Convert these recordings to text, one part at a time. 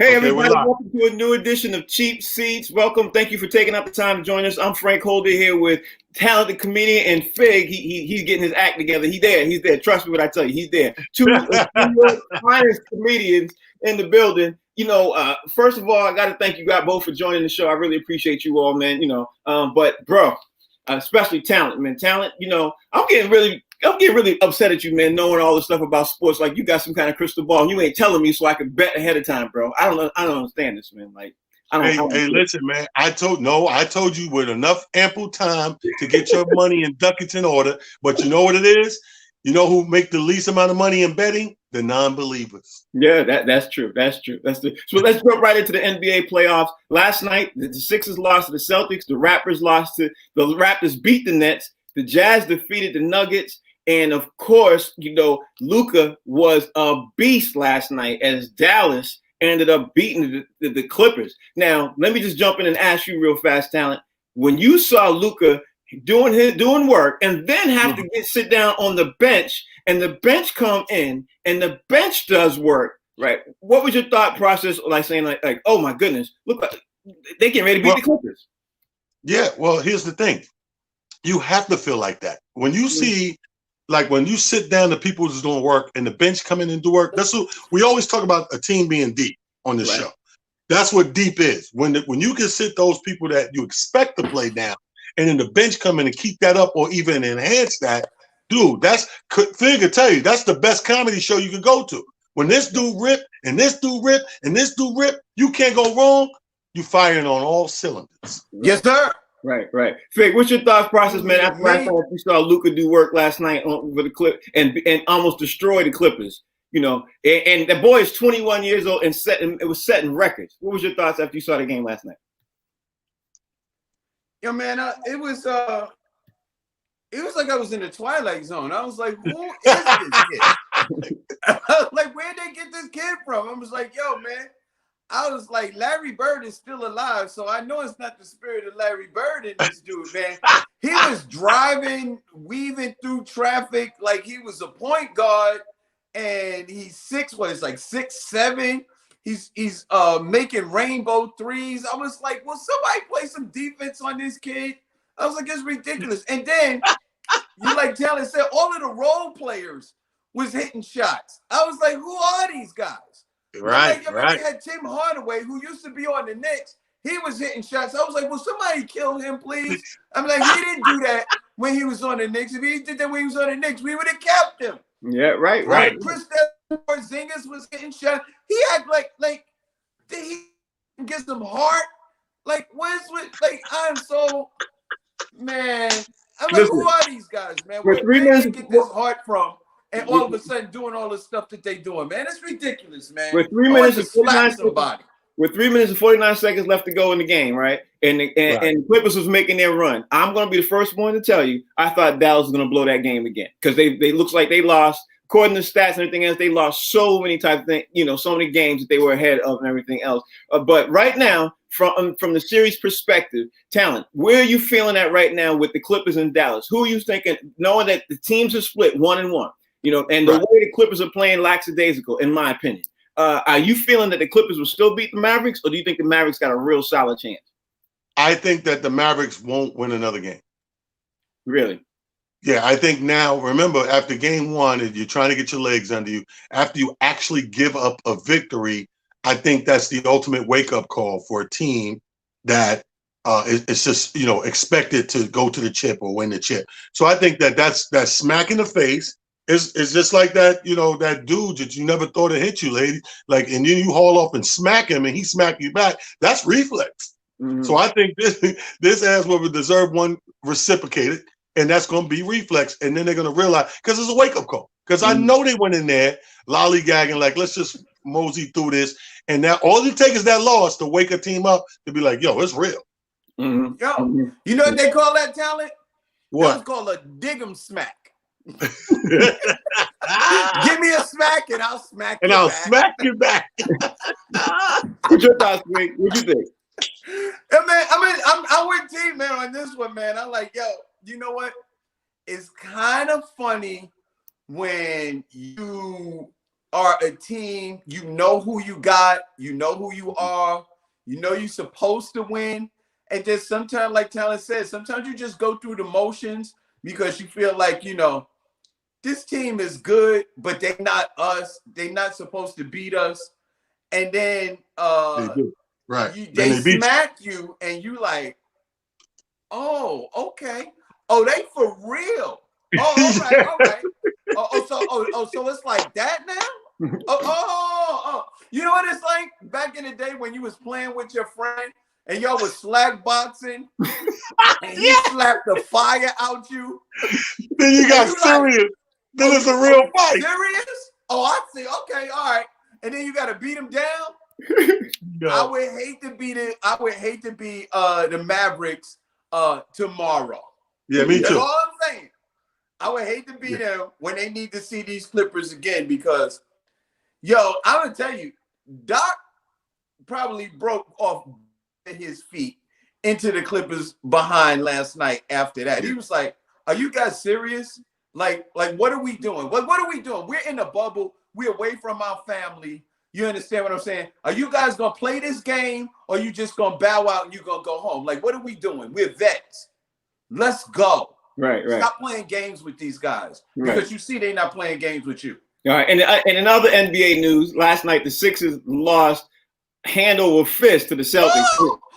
Hey, everybody, welcome to a new edition of Cheap Seats. Welcome. Thank you for taking out the time to join us. I'm Frank Holder here with talented comedian and Fig. He's getting his act together. He's there. Trust me when I tell you, he's there. Two of the finest comedians in the building. First of all, I got to thank you guys both for joining the show. I really appreciate you all, man. But bro, especially Talent, man. Talent, I'm getting really upset at you, man, knowing all the stuff about sports. Like, you got some kind of crystal ball, and you ain't telling me so I can bet ahead of time, bro. I don't understand this, man. Like, Hey, listen, man. I told you with enough ample time to get your money and ducats in order. But you know what it is? You know who make the least amount of money in betting? The non-believers. Yeah, that's true. So let's jump right into the NBA playoffs. Last night, the Sixers lost to the Celtics. The Raptors beat the Nets. The Jazz defeated the Nuggets. And of course, Luka was a beast last night as Dallas ended up beating the Clippers. Now, let me just jump in and ask you real fast, Talent. When you saw Luka doing work and then have to sit down on the bench and the bench come in and the bench does work, right? What was your thought process like saying like oh my goodness, look, they getting ready to beat the Clippers? Yeah, well, here's the thing. You have to feel like that. When you see, like when you sit down to people who's doing work and the bench come in and do work, that's what we always talk about, a team being deep on this show. That's what deep is. When you can sit those people that you expect to play down and then the bench come in and keep that up or even enhance that, dude, Fig tell you, that's the best comedy show you can go to. When this dude rip and this dude rip and this dude rip, you can't go wrong. You firing on all cylinders. Yes, sir. Right. Fig, what's your thought process, man? After last time we saw Luka do work last night for the Clip and almost destroy the Clippers, and the boy is 21 years old and it was setting records. What was your thoughts after you saw the game last night? Yo, man, it was like I was in the Twilight Zone. I was like, who is this kid? I was like, where'd they get this kid from? I was like, yo, man. I was like, Larry Bird is still alive, so I know it's not the spirit of Larry Bird in this dude, man. He was driving, weaving through traffic like he was a point guard, and he's 6'7". He's making rainbow threes. I was like, will somebody play some defense on this kid? I was like, it's ridiculous. And then, you like Taylor said, all of the role players was hitting shots. I was like, who are these guys? Right. We had Tim Hardaway, who used to be on the Knicks. He was hitting shots. I was like, will somebody kill him, please? I'm like, he didn't do that when he was on the Knicks. If he did that when he was on the Knicks, we would have kept him. Yeah, right. Chris Porzingis was hitting shots. He had did he get some heart? Like, I'm so, man. I'm like, who are these guys, man? Where did they get this heart from? And all of a sudden doing all the stuff that they doing, man. It's ridiculous, man. With 3 minutes and 49 seconds left to go in the game, right? And Clippers was making their run. I'm going to be the first one to tell you, I thought Dallas was going to blow that game again because they looks like they lost, according to stats and everything else, they lost so many type of things, so many games that they were ahead of and everything else. But right now, from the series perspective, Talent, where are you feeling at right now with the Clippers and Dallas? Who are you thinking, knowing that the teams are split 1-1? And the way the Clippers are playing lackadaisical, in my opinion. Are you feeling that the Clippers will still beat the Mavericks, or do you think the Mavericks got a real solid chance? I think that the Mavericks won't win another game. Really? Yeah, I think now, remember, after game one, if you're trying to get your legs under you, after you actually give up a victory, I think that's the ultimate wake-up call for a team that it's just, expected to go to the chip or win the chip. So I think that's smack in the face. It's just like that, that dude that you never thought would hit you, lady. Like, and then you haul off and smack him, and he smack you back. That's reflex. Mm-hmm. So I think this ass will deserve one reciprocated, and that's going to be reflex. And then they're going to realize, because it's a wake up call. Because I know they went in there lollygagging, like, let's just mosey through this. And now all it takes is that loss to wake a team up to be like, yo, it's real. Mm-hmm. Yo, you know what they call that, Talent? What? That's called a dig 'em smack. Give me a smack and I'll smack you back. And I'll smack you back. What's your thoughts, Greg? What you think? Yeah, man, I'm with T, man, on this one, man. I'm like, yo, you know what? It's kind of funny when you are a team, you know who you got, you know who you are, you know you're supposed to win. And just sometimes, like Talon said, sometimes you just go through the motions because you feel like, this team is good, but they're not us. They're not supposed to beat us. And then They do. Right. Then they they beat smack you and you like, oh, okay. Oh, they for real. Oh, all right, all right. So it's like that now? Oh. You know what it's like back in the day when you was playing with your friend and y'all was slack boxing and he slapped the fire out you. Then you got serious. Like, then it's a real fight. Serious? Oh, I see. Okay, all right. And then you got to beat him down. No. I would hate to be the Mavericks tomorrow. Yeah, me too. That's all I'm saying. I would hate to be them when they need to see these Clippers again because, I would tell you, Doc probably broke off his feet into the Clippers behind last night after that. He was like, are you guys serious? Like, what are we doing? What are we doing? We're in a bubble. We're away from our family. You understand what I'm saying? Are you guys going to play this game or you just going to bow out and you're going to go home? Like, what are we doing? We're vets. Let's go. Right. Stop playing games with these guys because you see they're not playing games with you. All right. And in other NBA news, last night the Sixers lost hand over fist to the Celtics.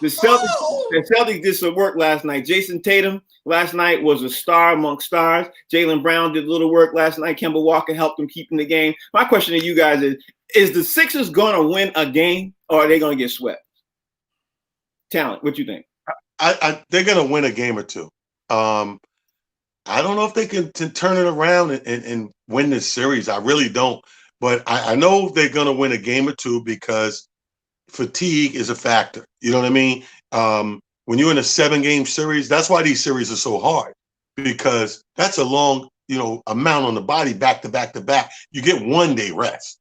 The Celtics did some work last night. Jason Tatum last night was a star amongst stars. Jaylen Brown did a little work last night. Kemba Walker helped them keep in the game. My question to you guys is the Sixers going to win a game or are they going to get swept? Talent, what you think? They're going to win a game or two. I don't know if they can turn it around and win this series. I really don't. But I know they're going to win a game or two because fatigue is a factor. You know what I mean? When you're in a 7-game series, that's why these series are so hard because that's a long, amount on the body back to back to back. You get 1 day rest.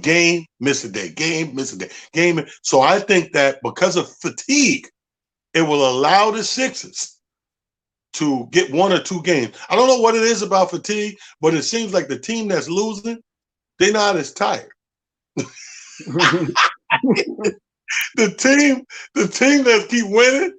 Game, miss a day, game, miss a day, game. So I think that because of fatigue, it will allow the Sixers to get 1 or 2 games. I don't know what it is about fatigue, but it seems like the team that's losing, they're not as tired. The team that keep winning,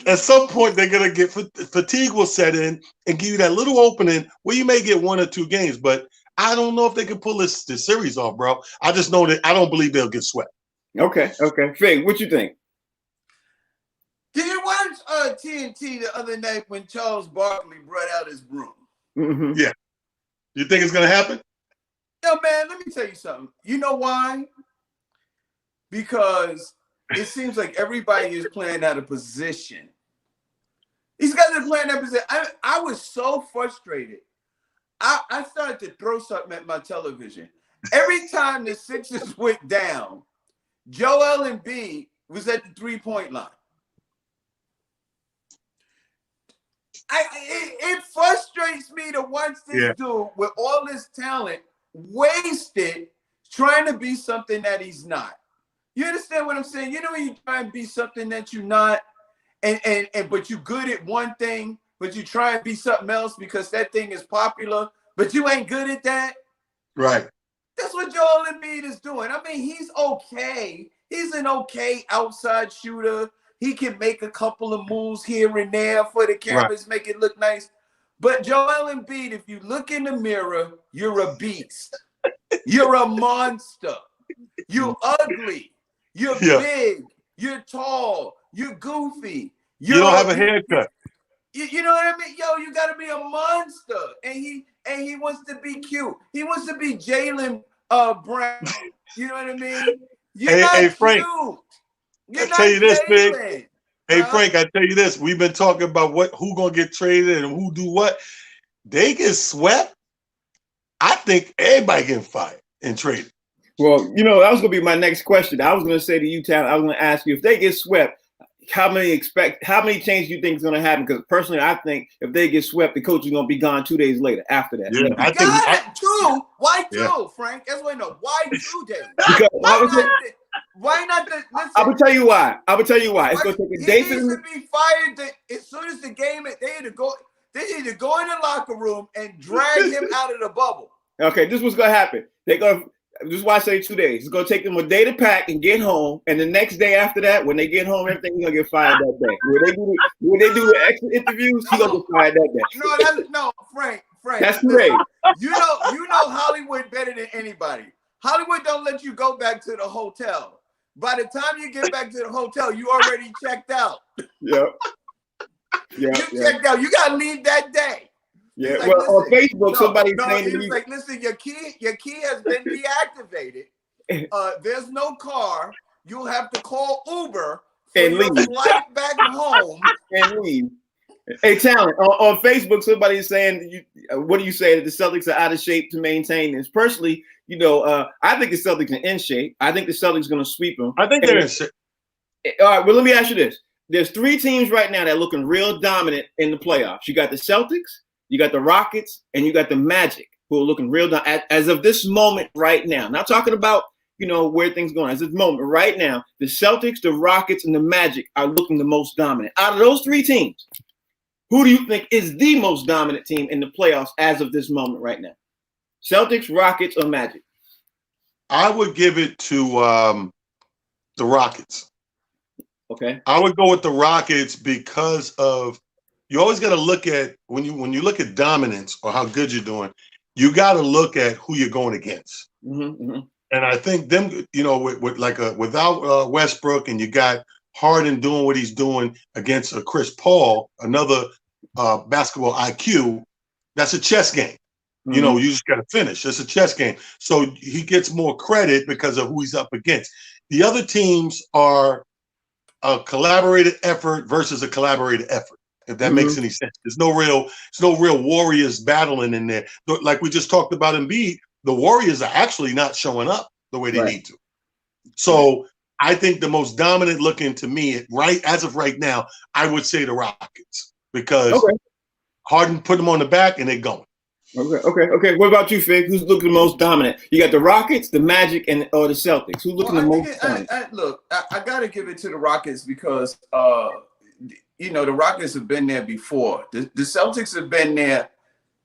at some point they're gonna get fatigue will set in and give you that little opening where you may get 1 or 2 games, but I don't know if they can pull this series off, bro. I just know that I don't believe they'll get swept. Okay. Fig, what you think? Did you watch TNT the other night when Charles Barkley brought out his broom? Mm-hmm. Yeah. You think it's gonna happen? Yo, man, let me tell you something. You know why? Because it seems like everybody is playing out of position. These guys are playing out of position. I was so frustrated. I started to throw something at my television. Every time the Sixers went down, Joel Embiid was at the 3-point line. It frustrates me to watch this dude with all this talent wasted trying to be something that he's not. You understand what I'm saying? When you try and be something that you're not, and but you're good at one thing, but you try and be something else because that thing is popular, but you ain't good at that. Right. That's what Joel Embiid is doing. I mean, he's okay. He's an okay outside shooter. He can make a couple of moves here and there for the cameras, make it look nice. But Joel Embiid, if you look in the mirror, you're a beast. You're a monster. You're ugly. You're big. You're tall. You're goofy. You don't have a haircut. You know what I mean? Yo, you got to be a monster. And he wants to be cute. He wants to be Jaylen Brown. You know what I mean? You're not Frank. cute. I tell you this, Big. Hey, Frank, I tell you this. We've been talking about who gonna get traded and who do what. They get swept. I think everybody getting fired and traded. Well, that was gonna be my next question. I was gonna say to you, Tal, I was gonna ask you if they get swept, how many changes do you think is gonna happen? Because personally, I think if they get swept, the coach is gonna be gone 2 days later after that. Yeah, I think two. Why two, Yeah. Frank? That's what I know. Why 2 days? Because Why not? Listen, I will tell you why. It's gonna take a day for him them. to be fired as soon as the game. They need to go in the locker room and drag him out of the bubble. Okay, this was gonna happen. They're going to, this is why I say 2 days. It's going to take them a day to pack and get home. And the next day after that, when they get home, everything's going to get fired that day. When they do the extra interviews, he's going to get fired that day. No, Frank. That's 2 days. You know Hollywood better than anybody. Hollywood don't let you go back to the hotel. By the time you get back to the hotel, you already checked out. Yep. Checked out. You got to leave that day. Yeah, like, well, on Facebook, somebody's saying he was like, listen, your key has been deactivated. There's no car. You'll have to call Uber and leave. Flight back home and leave. Hey, Talent, on Facebook, somebody's saying, what do you say that the Celtics are out of shape to maintain this? Personally, I think the Celtics are in shape. I think the Celtics are going to sweep them. I think they're in shape. All right, well, let me ask you this. There's 3 teams right now that are looking real dominant in the playoffs. You got the Celtics, you got the Rockets, and you got the Magic, who are looking real dominant as of this moment right now. Not talking about, where things going. As of this moment right now, the Celtics, the Rockets, and the Magic are looking the most dominant. Out of those 3 teams, who do you think is the most dominant team in the playoffs as of this moment right now? Celtics, Rockets, or Magic? I would give it to the Rockets. Okay. I would go with the Rockets because of you always got to look at when you look at dominance or how good you're doing, you got to look at who you're going against. Mm-hmm. And I think them, without Westbrook, and you got Harden doing what he's doing against Chris Paul, another basketball IQ, that's a chess game. Mm-hmm. You just got to finish. It's a chess game. So he gets more credit because of who he's up against. The other teams are a collaborated effort versus a collaborated effort, if that makes any sense. There's no real Warriors battling in there. Like we just talked about Embiid, the Warriors are actually not showing up the way they need to. So I think the most dominant looking to me, as of right now, I would say the Rockets because Harden put them on the back and they're going. Okay. What about you, Fig? Who's looking the most dominant? You got the Rockets, the Magic, or the Celtics. Who's looking the most dominant? Look, I got to give it to the Rockets because, the Rockets have been there before. The Celtics have been there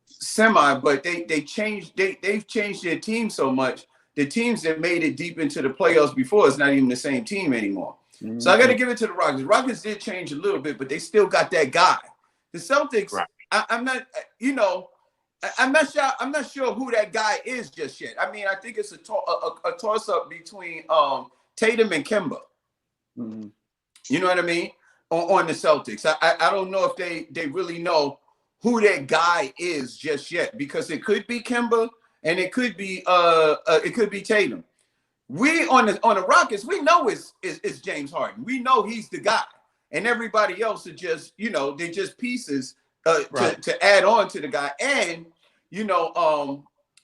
semi, but they've changed their team so much. The teams that made it deep into the playoffs before is not even the same team anymore. Mm-hmm. So I got to give it to the Rockets. The Rockets did change a little bit, but they still got that guy. The Celtics, I'm not sure who that guy is just yet. I mean, I think it's a toss-up between Tatum and Kemba. Mm-hmm. You know what I mean? On the Celtics. I don't know if they really know who that guy is just yet because it could be Kemba and it could be Tatum. We on the Rockets, we know it's James Harden. We know he's the guy. And everybody else are just, they're just pieces to add on to the guy. And,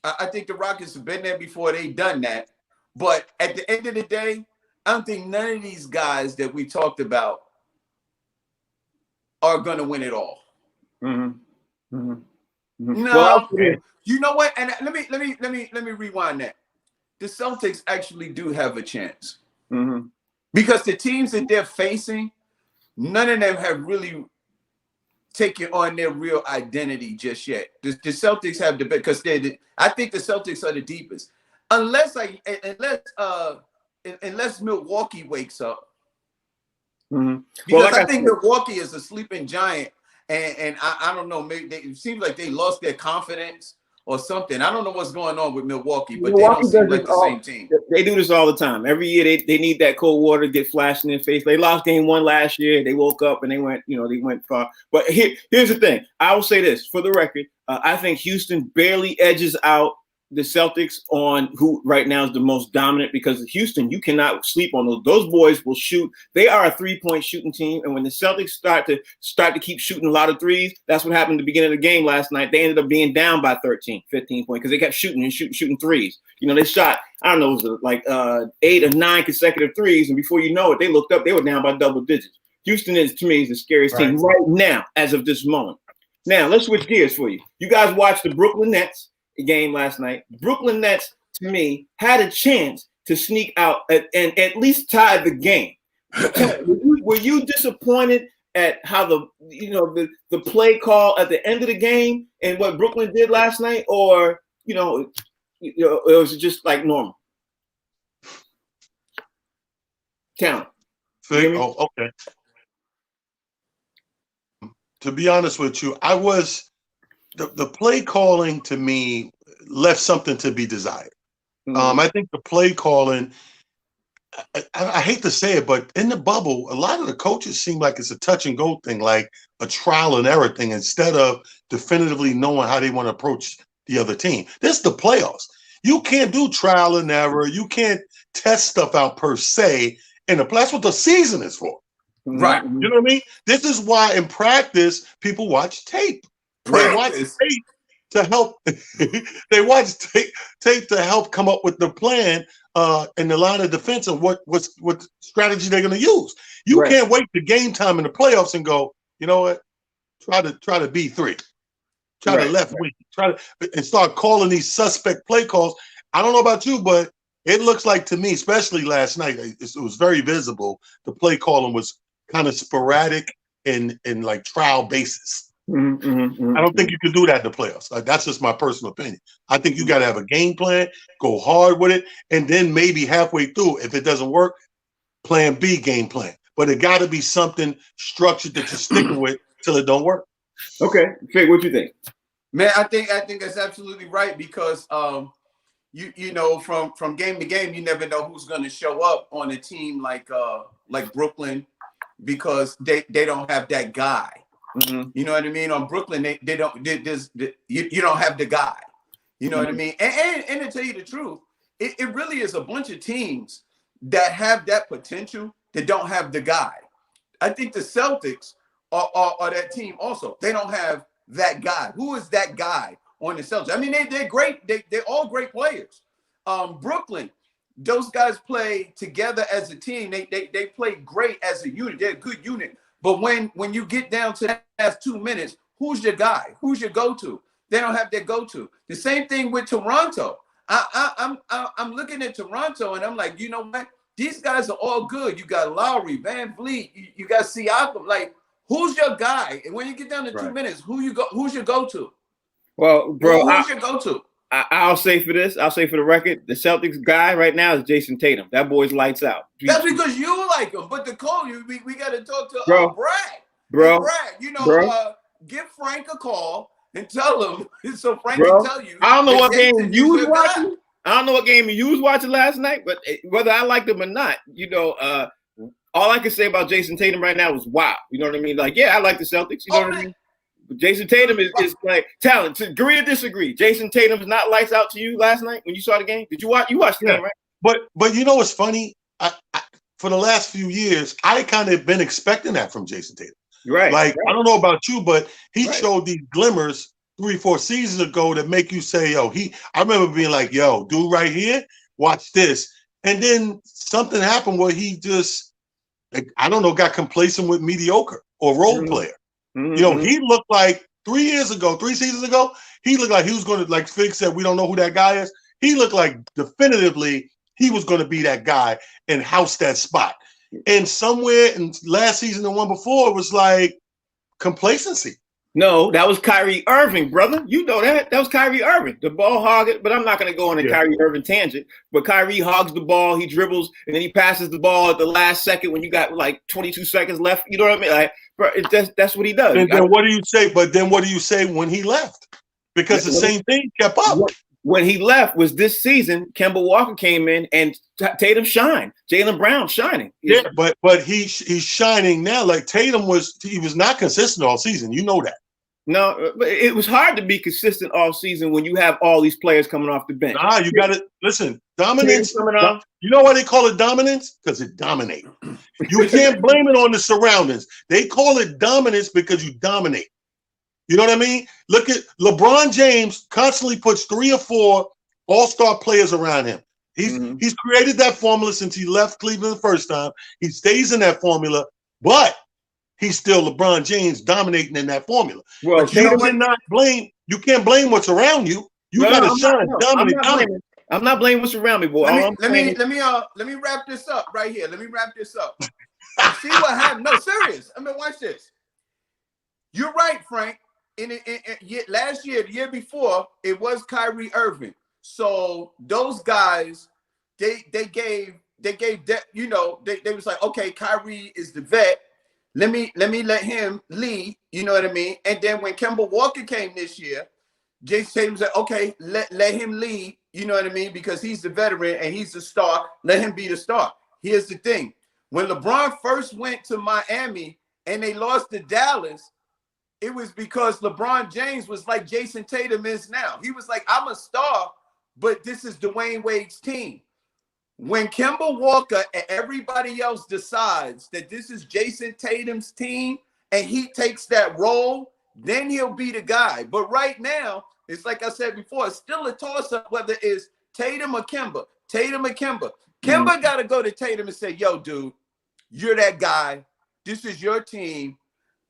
I think the Rockets have been there before. They've done that. But at the end of the day, I don't think none of these guys that we talked about are going to win it all. Mm-hmm. Mm-hmm. Mm-hmm. No, well, you know what? And let me rewind that. The Celtics actually do have a chance because the teams that they're facing, none of them have really taken on their real identity just yet. The Celtics have the because I think the Celtics are the deepest, unless Milwaukee wakes up. Mm-hmm. Because I think Milwaukee is a sleeping giant, and I don't know. Maybe it seems like they lost their confidence or something. I don't know what's going on with Milwaukee, but Milwaukee they don't seem like the same team. They do this all the time. Every year they need that cold water to get flashed in their face. They lost game 1 last year. They woke up and they went far. But here's the thing. I will say this for the record. I think Houston barely edges out the Celtics on who right now is the most dominant because Houston, you cannot sleep on those. Those boys will shoot. They are a 3-point shooting team. And when the Celtics start to keep shooting a lot of threes, that's what happened at the beginning of the game last night. They ended up being down by 13, 15 points because they kept shooting threes. They shot, I don't know, it was like 8 or 9 consecutive threes. And before you know it, they looked up, they were down by double digits. Houston is, to me, is the scariest team right now as of this moment. Now, let's switch gears for you. You guys watched the Brooklyn Nets game last night. Brooklyn Nets, to me, had a chance to sneak out and at least tie the game. Were you disappointed at how the play call at the end of the game and what Brooklyn did last night, or it was just like normal talent. Oh, okay. To be honest with you, the play calling to me left something to be desired. I think the play calling, I hate to say it, but in the bubble, a lot of the coaches seem like it's a touch and go thing, like a trial and error thing, instead of definitively knowing how they want to approach the other team. This is the playoffs. You can't do trial and error. You can't test stuff out per se. And that's what the season is for. Right. You know what I mean? This is why in practice, people watch tape. They watch tape to help. They watch tape to help come up with the plan in the line of defense and what strategy they're going to use. You can't wait to game time in the playoffs and go, you know what? Try to B3. Try to left wing. And start calling these suspect play calls. I don't know about you, but it looks like to me, especially last night, it was very visible. The play calling was kind of sporadic and like trial basis. I don't think you can do that in the playoffs. That's just my personal opinion. I think you got to have a game plan, go hard with it, and then maybe halfway through, if it doesn't work, plan B game plan. But it got to be something structured that you're sticking with till it don't work. Okay, Fig, what you think? Man, I think that's absolutely right, because you know, from game to game, you never know who's going to show up on a team like Brooklyn, because they don't have that guy. You know what I mean? On Brooklyn, you don't have the guy. You know what I mean? And to tell you the truth, it really is a bunch of teams that have that potential that don't have the guy. I think the Celtics are that team also. They don't have that guy. Who is that guy on the Celtics? I mean, they're great. They're all great players. Brooklyn, those guys play together as a team. They play great as a unit. They're a good unit. But when you get down to the last 2 minutes, who's your guy? Who's your go-to? They don't have their go-to. The same thing with Toronto. I'm looking at Toronto and I'm like, you know what? These guys are all good. You got Lowry, Van Vliet, you got Siakam. Like, who's your guy? And when you get down to 2 minutes, who's your go-to? Well, bro, who's your go-to? I'll say for the record, the Celtics guy right now is Jason Tatum. That boy's lights out. That's because you like him. But the call, we got to talk to Brad. Bro, Brad, you know, give Frank a call and tell him so Frank can tell you. I don't know what game you was watching. I don't know what game you was watching last night, but whether I liked him or not, you know, all I can say about Jason Tatum right now is wow. You know what I mean? Like, yeah, I like the Celtics. You know what I mean? But Jason Tatum is like talent. To agree or disagree, Jason Tatum's not lights out to you last night when you saw the game. Did you watch? You watched the game, right? But you know what's funny? I for the last few years, I kind of been expecting that from Jason Tatum. Right. Like, I don't know about you, but he showed these glimmers 3-4 seasons ago that make you say, yo, I remember being like, yo, dude right here, watch this. And then something happened where he just, like, I don't know, got complacent with mediocre or role player. You know, he looked like 3 seasons ago, he looked like he was going to, like Fig said, we don't know who that guy is. He looked like definitively he was going to be that guy and house that spot. And somewhere in last season, the one before, it was like complacency. No, that was Kyrie Irving, brother. You know that. That was Kyrie Irving. The ball hog it, but I'm not going to go on a Kyrie Irving tangent. But Kyrie hogs the ball, he dribbles, and then he passes the ball at the last second when you got like 22 seconds left. You know what I mean? Like, bro, that's what he does. And then what do you say? But then what do you say when he left? Because the same thing kept up. When he left was this season, Kemba Walker came in and Tatum shined. Jaylen Brown shining. Yeah, but he's shining now. Like Tatum was not consistent all season. You know that. No, but it was hard to be consistent all season when you have all these players coming off the bench. Nah, you got to listen. Dominance. You know why they call it dominance? Because it dominates. You can't blame it on the surroundings. They call it dominance because you dominate. You know what I mean? Look at LeBron James constantly puts 3 or 4 all-star players around him. He's created that formula since he left Cleveland the first time. He stays in that formula, but he's still LeBron James dominating in that formula. Well, but you can't blame what's around you. You got to shine, dominate. I'm not blaming what's around me, boy. Let me wrap this up right here. Let me wrap this up. See what happened? No, serious. I mean, watch this. You're right, Frank. In last year, the year before, it was Kyrie Irving. So those guys, they gave that, you know, they was like, okay, Kyrie is the vet. Let me let him lead. You know what I mean? And then when Kemba Walker came this year, Jason Tatum said, okay, let him lead. You know what I mean? Because he's the veteran and he's the star. Let him be the star. Here's the thing. When LeBron first went to Miami and they lost to Dallas, it was because LeBron James was like Jason Tatum is now. He was like, I'm a star, but this is Dwayne Wade's team. When Kemba Walker and everybody else decides that this is Jason Tatum's team and he takes that role, then he'll be the guy. But right now, it's like I said before, it's still a toss-up whether it's Tatum or Kemba. Tatum or Kemba. Kemba got to go to Tatum and say, yo, dude, you're that guy. This is your team.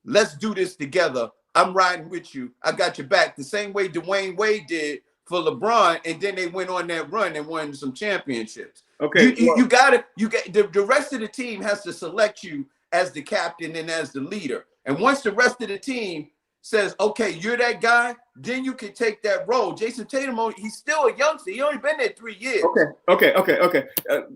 Let's do this together. I'm riding with you. I got your back. The same way Dwayne Wade did for LeBron, and then they went on that run and won some championships. Okay. You got the rest of the team has to select you as the captain and as the leader. And once the rest of the team says, okay, you're that guy, then you can take that role. Jason Tatum, he's still a youngster. He only been there 3 years. Okay.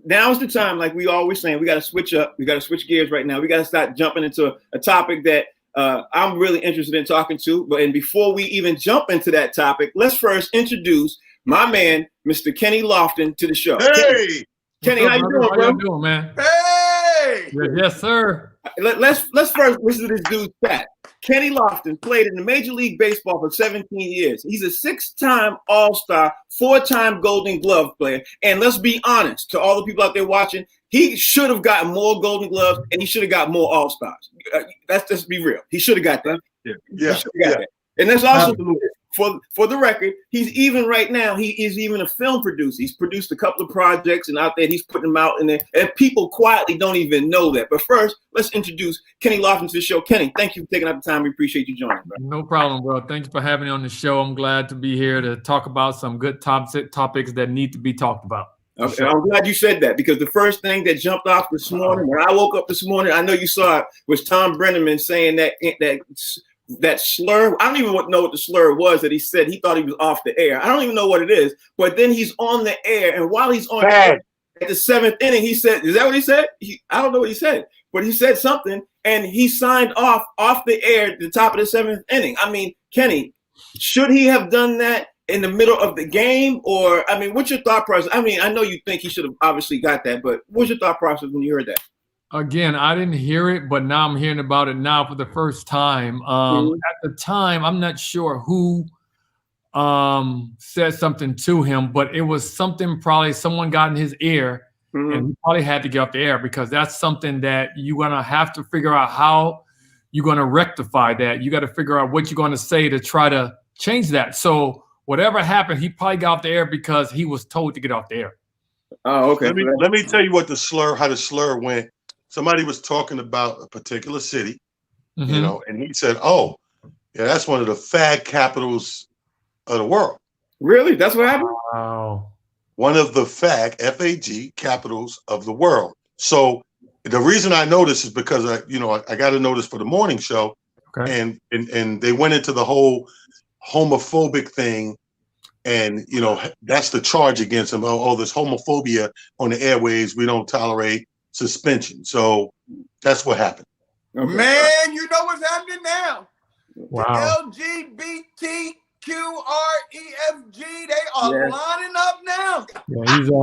Now's the time, like we always saying, we got to switch up. We got to switch gears right now. We got to start jumping into a topic that I'm really interested in talking to. And before we even jump into that topic, let's first introduce my man, Mr. Kenny Lofton, to the show. Hey! Kenny, how you doing, bro? How you doing, man? Hey! Yes, sir. Let's first listen to this dude's stat. Kenny Lofton played in the Major League Baseball for 17 years. He's a 6-time All-Star, 4-time Golden Glove player. And let's be honest, to all the people out there watching, he should have gotten more Golden Gloves and he should have got more All-Stars. Let's just be real. He should have got that. Yeah. That. And that's also for the record, he's even right now, he is even a film producer. He's produced a couple of projects and out there, he's putting them out in there. And people quietly don't even know that. But first, let's introduce Kenny Lofton to the show. Kenny, thank you for taking up the time. We appreciate you joining, bro. No problem, bro. Thanks for having me on the show. I'm glad to be here to talk about some good topics that need to be talked about. Okay, sure. I'm glad you said that because the first thing that jumped off this morning, when I woke up this morning, I know you saw it, was Tom Brenneman saying that slur. I don't even know what the slur was that he said. He thought he was off the air. I don't even know what it is. But then he's on the air, and while he's on the air, at the 7th inning, he said, "Is that what he said?" I don't know what he said, but he said something, and he signed off the air at the top of the 7th inning. I mean, Kenny, should he have done that in the middle of the game, or I mean, what's your thought process? I mean, I know you think he should have obviously got that, but what's your thought process when you heard that? Again, I didn't hear it, but now I'm hearing about it now for the first time. At the time, I'm not sure who said something to him, but it was something probably someone got in his ear, and he probably had to get off the air because that's something that you're going to have to figure out how you're going to rectify that. You got to figure out what you're going to say to try to change that. So whatever happened, he probably got off the air because he was told to get off the air. Oh, okay. Let me tell you how the slur went. Somebody was talking about a particular city, you know, and he said, "Oh, yeah, that's one of the fag capitals of the world." Really? That's what happened? Wow. One of the FAG capitals of the world. So the reason I know this is because I got to know this for the morning show, and they went into the whole homophobic thing, and that's the charge against him. Oh, there's homophobia on the airwaves. We don't tolerate suspension. So that's what happened. Okay. Man, you know what's happening now. Wow. The LGBTQREFG, they are lining up now. Yeah, he's in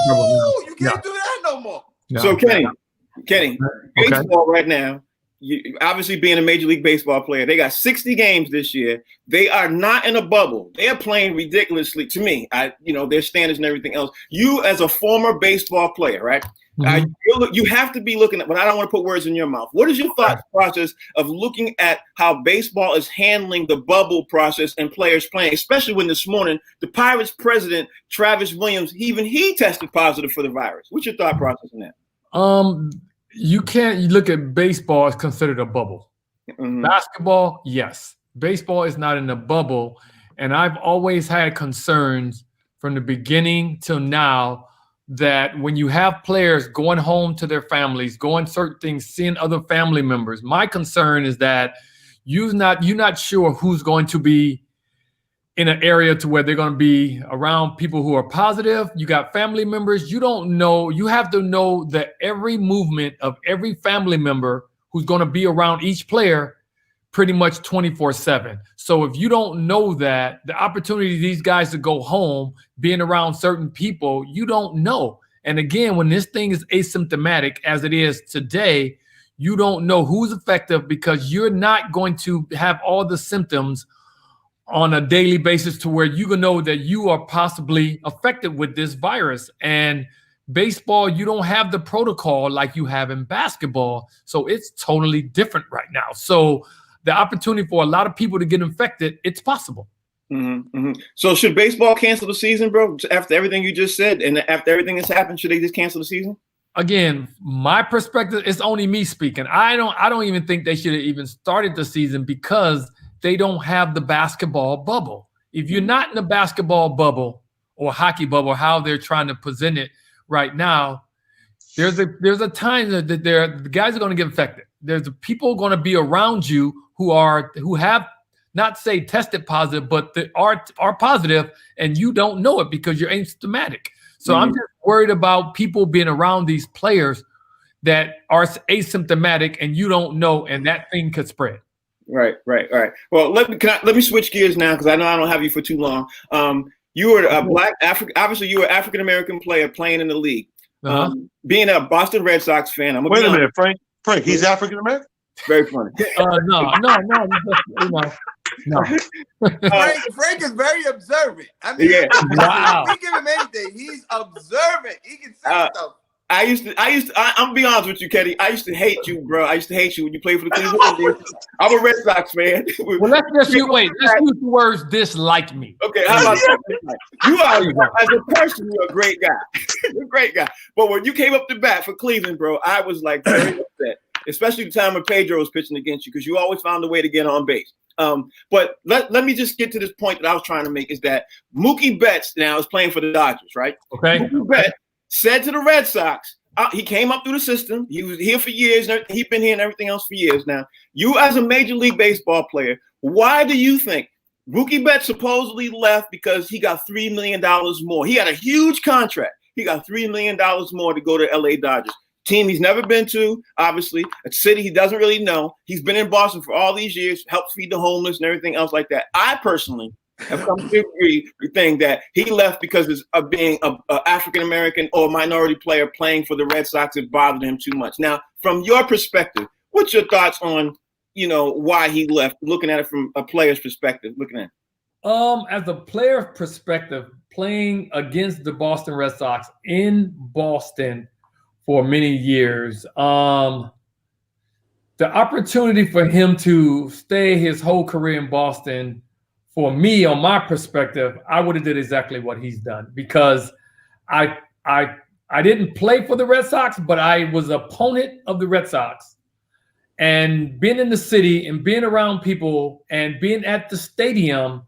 trouble now. You can't do that no more. No. So Kenny, baseball right now, obviously being a Major League Baseball player, they got 60 games this year. They are not in a bubble. They are playing ridiculously to me. Their standards and everything else. You as a former baseball player, right? You have to be looking at, but I don't want to put words in your mouth. What is your thought process of looking at how baseball is handling the bubble process and players playing, especially when this morning the Pirates president, Travis Williams, he tested positive for the virus. What's your thought process on that? You can't look at baseball as considered a bubble. Basketball, yes. Baseball is not in a bubble. And I've always had concerns from the beginning till now that when you have players going home to their families, going certain things, seeing other family members, my concern is that you're not sure who's going to be in an area to where they're going to be around people who are positive. You got family members. You don't know. You have to know that every movement of every family member who's going to be around each player pretty much 24/7. So if you don't know that, the opportunity of these guys to go home, being around certain people, you don't know. And again, when this thing is asymptomatic, as it is today, you don't know who's effective because you're not going to have all the symptoms on a daily basis to where you can know that you are possibly affected with this virus. And baseball, you don't have the protocol like you have in basketball. So it's totally different right now. So the opportunity for a lot of people to get infected, it's possible. So should baseball cancel the season, bro? After everything you just said and after everything that's happened, should they just cancel the season? Again, my perspective, it's only me speaking. I don't even think they should have even started the season because they don't have the basketball bubble. If you're not in the basketball bubble or hockey bubble, how they're trying to present it right now, there's a time that the guys are going to get infected. There's people going to be around you who have not say tested positive, but they are positive, and you don't know it because you're asymptomatic. So I'm just worried about people being around these players that are asymptomatic and you don't know, and that thing could spread. Right. Well, let me switch gears now because I know I don't have you for too long. You were a black obviously you were an African American player playing in the league. Being a Boston Red Sox fan, wait a minute, Frank. He's African American? Very funny. No. Frank is very observant. I mean, wow. We give him anything. He's observant. He can see stuff. I'm be honest with you, Kenny. I used to hate you, bro. I used to hate you when you played for the Cleveland Indians. I'm a Red Sox fan. Well, let's use the words dislike me. Okay, how about that? You are, as a person, you're a great guy. You're a great guy. But when you came up to bat for Cleveland, bro, I was like very upset, especially the time when Pedro was pitching against you because you always found a way to get on base. But let me just get to this point that I was trying to make is that Mookie Betts now is playing for the Dodgers, right? Okay. Mookie Betts said to the Red Sox, he came up through the system. He was here for years. He's been here and everything else for years now. You as a Major League Baseball player, why do you think Mookie Betts supposedly left because he got $3 million more? He had a huge contract. He got $3 million more to go to LA Dodgers. Team he's never been to, obviously, a city he doesn't really know. He's been in Boston for all these years, helped feed the homeless and everything else like that. I personally have come to agree with saying that he left because of being an African-American or minority player playing for the Red Sox. It bothered him too much. Now, from your perspective, what's your thoughts on, why he left, looking at it from a player's perspective, looking at it? As a player perspective, playing against the Boston Red Sox in Boston for many years, the opportunity for him to stay his whole career in Boston, for me, on my perspective, I would have did exactly what he's done because I didn't play for the Red Sox, but I was an opponent of the Red Sox. And being in the city and being around people and being at the stadium,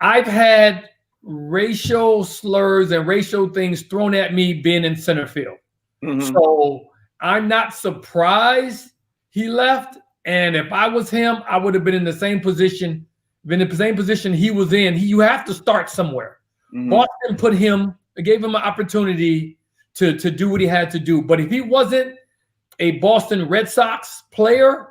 I've had racial slurs and racial things thrown at me being in center field. So I'm not surprised he left. And if I was him, I would have been in the same position. He was in. You have to start somewhere. Boston gave him an opportunity to do what he had to do. But if he wasn't a Boston Red Sox player,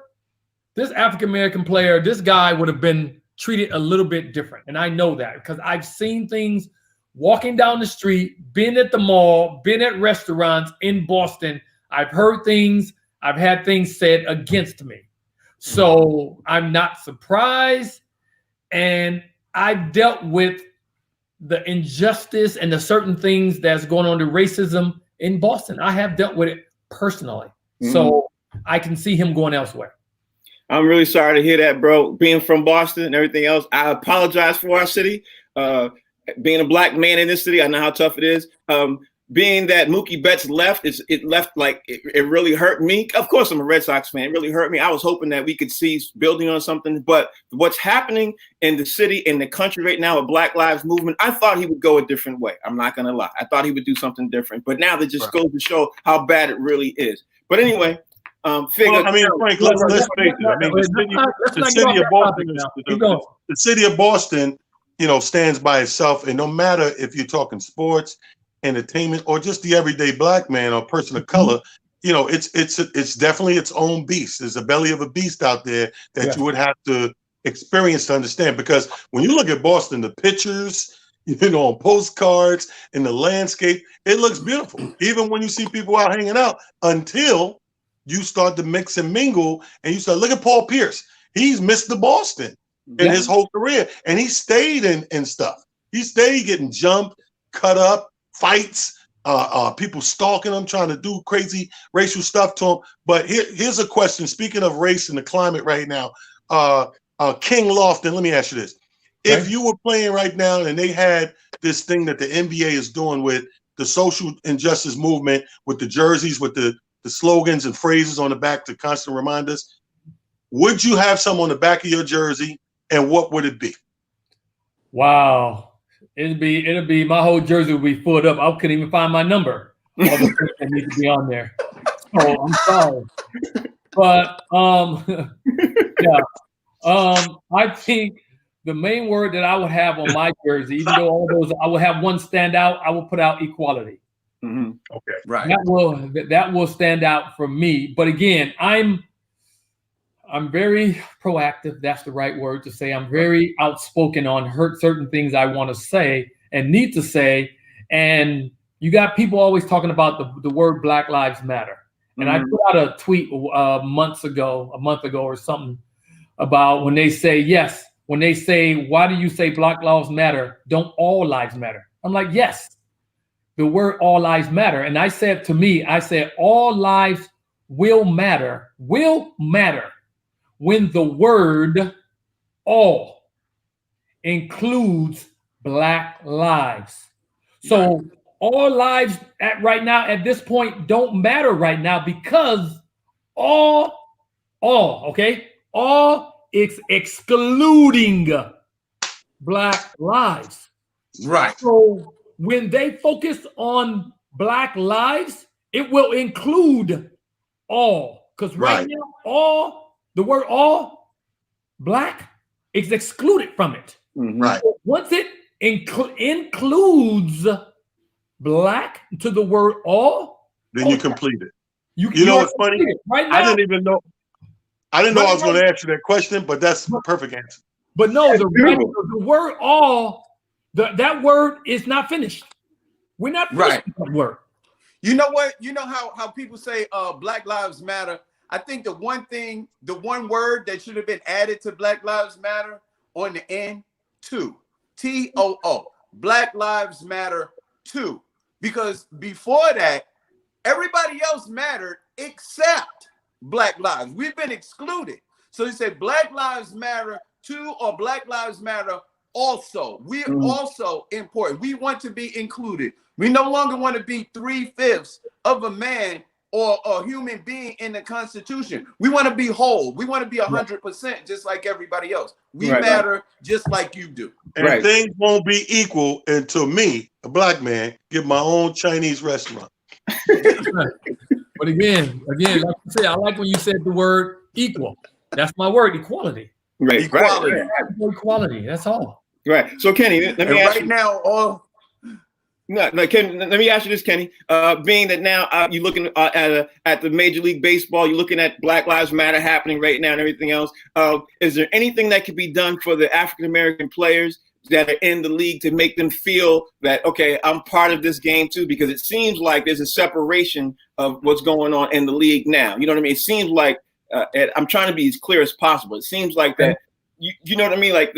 this African-American player, this guy would have been treated a little bit different. And I know that because I've seen things walking down the street, been at the mall, been at restaurants in Boston. I've heard things. I've had things said against me. So I'm not surprised. And I've dealt with the injustice and the certain things that's going on, the racism in Boston. I have dealt with it personally. So I can see him going elsewhere. I'm really sorry to hear that, bro. Being from Boston and everything else, I apologize for our city. Being a black man in this city, I know how tough it is. Being that Mookie Betts left, it left like it really hurt me. Of course, I'm a Red Sox fan. It really hurt me. I was hoping that we could see building on something. But what's happening in the city, in the country right now, with Black Lives Movement, I thought he would go a different way. I'm not going to lie. I thought he would do something different. But now that just goes to show how bad it really is. But anyway, Frank, let's face it. I mean, the city of Boston stands by itself. And no matter if you're talking sports, entertainment, or just the everyday black man or person of color, it's definitely its own beast. There's a belly of a beast out there that you would have to experience to understand. Because when you look at Boston, the pictures, on postcards and the landscape, it looks beautiful. Even when you see people out hanging out, until you start to mix and mingle, and you start, look at Paul Pierce. He's Mr. Boston in his whole career, and he stayed in stuff. He stayed getting jumped, cut up, fights, people stalking him, trying to do crazy racial stuff to him. But here's a question. Speaking of race and the climate right now, King Lofton, let me ask you this. If you were playing right now and they had this thing that the NBA is doing with the social injustice movement, with the jerseys, with the slogans and phrases on the back to constantly remind us, would you have some on the back of your jersey, and what would it be? Wow. It'd be my whole jersey would be filled up. I couldn't even find my number. All the things that need to be on there. So I'm sorry. But I think the main word that I would have on my jersey, even though all those, I would have one stand out, I will put out equality. Mm-hmm. Okay. Right. That will stand out for me. But again, I'm very proactive. That's the right word to say. I'm very outspoken on certain things I want to say and need to say. And you got people always talking about the word Black Lives Matter. And I put out a tweet a month ago or something about when they say, why do you say Black Lives Matter? Don't all lives matter? I'm like, yes, the word all lives matter. And I said all lives will matter when the word all includes Black lives. So all lives at this point don't matter right now, because all is excluding Black lives. Right. So when they focus on Black lives, it will include all. Because right now, the word all, Black, is excluded from it. Right. So once it includes Black to the word all, then you complete it. You know what's funny? Right now, I didn't know I was going to answer that question, but that's the perfect answer. But no, the word all, that word is not finished. We're not finished with that word. You know what? You know how people say Black Lives Matter? I think the one word that should have been added to Black Lives Matter on the end, TOO. Black Lives Matter too. Because before that, everybody else mattered except Black lives. We've been excluded. So you say Black Lives Matter too, or Black Lives Matter also. We're also important. We want to be included. We no longer want to be 3/5 of a man or a human being in the Constitution. We want to be whole. We want to be 100%, just like everybody else. We matter just like you do. And things won't be equal until me, a black man, get my own Chinese restaurant. But again, like you say, I like when you said the word equal. That's my word, equality. Right. Equality. Equality. That's all. Right. So Kenny, let me ask you. Now, Ken, let me ask you this, Kenny. Being that now you're looking at the Major League Baseball, you're looking at Black Lives Matter happening right now and everything else. Is there anything that could be done for the African American players that are in the league to make them feel that, okay, I'm part of this game too? Because it seems like there's a separation of what's going on in the league now. You know what I mean? It seems like, I'm trying to be as clear as possible. It seems like that, you know what I mean? Like